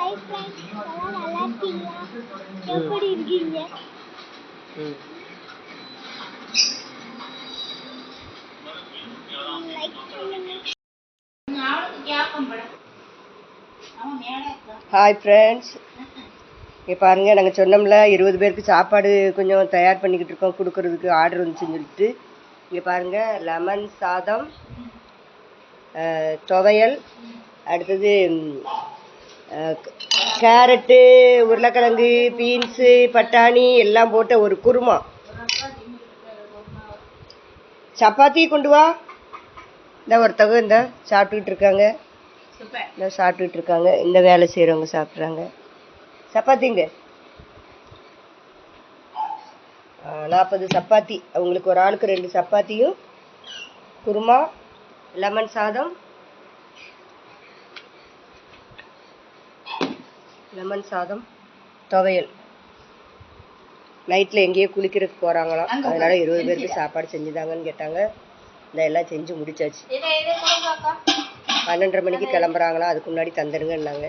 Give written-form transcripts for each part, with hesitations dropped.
Hi friends, எல்லாம் நல்லா இருக்கீங்களா? எப்படி இருக்கீங்க? லைக் பண்ணுங்க. ஹாய் ஃப்ரெண்ட்ஸ், இங்கே பாருங்கள், நாங்கள் சொன்னோம்ல 20 பேருக்கு சாப்பாடு கொஞ்சம் தயார் பண்ணிக்கிட்டு இருக்கோம், கொடுக்கறதுக்கு ஆர்டர் வந்துச்சுன்னு சொல்லிட்டு. இங்கே பாருங்கள், லெமன் சாதம், துவையல், அடுத்தது கேரட்டு, உருளைக்கிழங்கு, பீன்ஸு, பட்டாணி எல்லாம் போட்ட ஒரு குருமா. சப்பாத்தி கொண்டு வா. இந்த ஒருத்தவங்க இந்த சாப்பிட்டுக்கிட்டு இருக்காங்க, இந்த சாப்பிட்டுக்கிட்டு இருக்காங்க, இந்த வேலை செய்கிறவங்க சாப்பிட்றாங்க. சப்பாத்திங்க 40 சப்பாத்தி, அவங்களுக்கு ஒரு ஆளுக்கு 2 சப்பாத்தியும் குருமா, லெமன் சாதம், துவையல். நைட்டில் எங்கேயோ குளிக்கிறதுக்கு போகிறாங்களாம், அதனால் 20 பேருக்கு சாப்பாடு செஞ்சுதாங்கன்னு கேட்டாங்க. இந்த எல்லாம் செஞ்சு முடிச்சாச்சு. 12:30 மணிக்கு கிளம்புறாங்களாம், அதுக்கு முன்னாடி தந்துடுங்கன்னாங்க.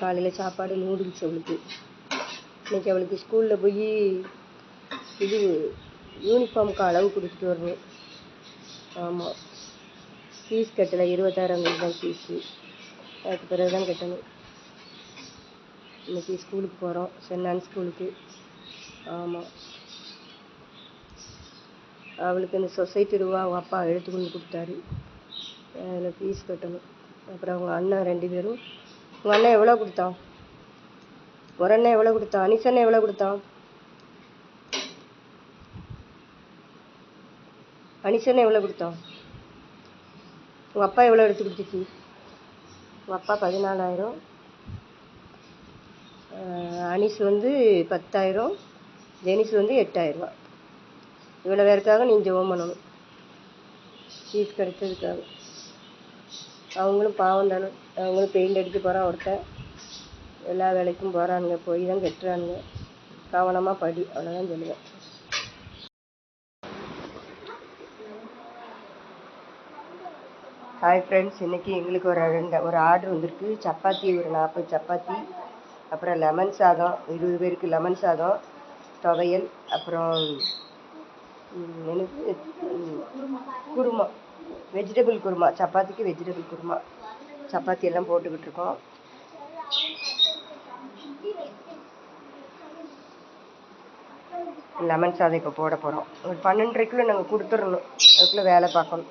காலையில் சாப்பாடு நூடுல்ஸ் அவளுக்கு. இன்றைக்கி அவளுக்கு ஸ்கூலில் போய் இது யூனிஃபார்முக்கு அளவு கொடுத்துட்டு வரணும். ஆமாம், ஃபீஸ் கட்டலை, 26,000 தான் ஃபீஸு. அதுக்கு பிறகு தான் கட்டணும். இன்றைக்கி ஸ்கூலுக்கு போகிறோம், சென்னான் ஸ்கூலுக்கு. ஆமாம், அவளுக்கு இந்த சொசைட்டி ரூபா அவங்க அப்பா எடுத்து கொண்டு கொடுத்தாரு, அதில் ஃபீஸ் கட்டணும். அப்புறம் அவங்க அண்ணன் 2 பேரும். உங்கள் அண்ணன் எவ்வளோ கொடுத்தான்? ஒரு அண்ணன் எவ்வளோ கொடுத்தான்? அனிசண்ணன் எவ்வளோ கொடுத்தான்? அனிசண்ணன் எவ்வளோ கொடுத்தான்? உங்கள் அப்பா எவ்வளோ எடுத்து கொடுத்துச்சு? உங்கள் அப்பா 14,000, அனிஸ் வந்து 10,000, ஜெனிஸ் வந்து 8,000. இவ்வளோ பேருக்காக நீ ஜெபம் பண்ணணும், ஃபீஸ் கிடைச்சதுக்காக. அவங்களும் பாவம் தானே, அவங்களும் பெயிண்ட் அடிக்க போகிறான் ஒருத்தன், எல்லா வேலைக்கும் போகிறானுங்க, போய் தான் கட்டுறானுங்க. கவனமாக படி, அவ்வளோதான் சொல்லுவேன். ஹாய் ஃப்ரெண்ட்ஸ், இன்றைக்கி எங்களுக்கு ஒரு ஆர்டர் வந்திருக்கு. சப்பாத்தி ஒரு 40 சப்பாத்தி, அப்புறம் லெமன் சாதம், 20 பேருக்கு லெமன் சாதம், துவையல், அப்புறம் எனக்கு குருமா, வெஜிடபிள் குருமா. சப்பாத்திக்கு வெஜிடபிள் குருமா. சப்பாத்தி எல்லாம் போட்டுக்கிட்டு இருக்கோம். லெமன் சாதம் இப்போ போட போகிறோம். ஒரு 12:30க்குள்ளே நாங்கள் கொடுத்துடணும், அதுக்குள்ளே வேலை பார்க்கணும்.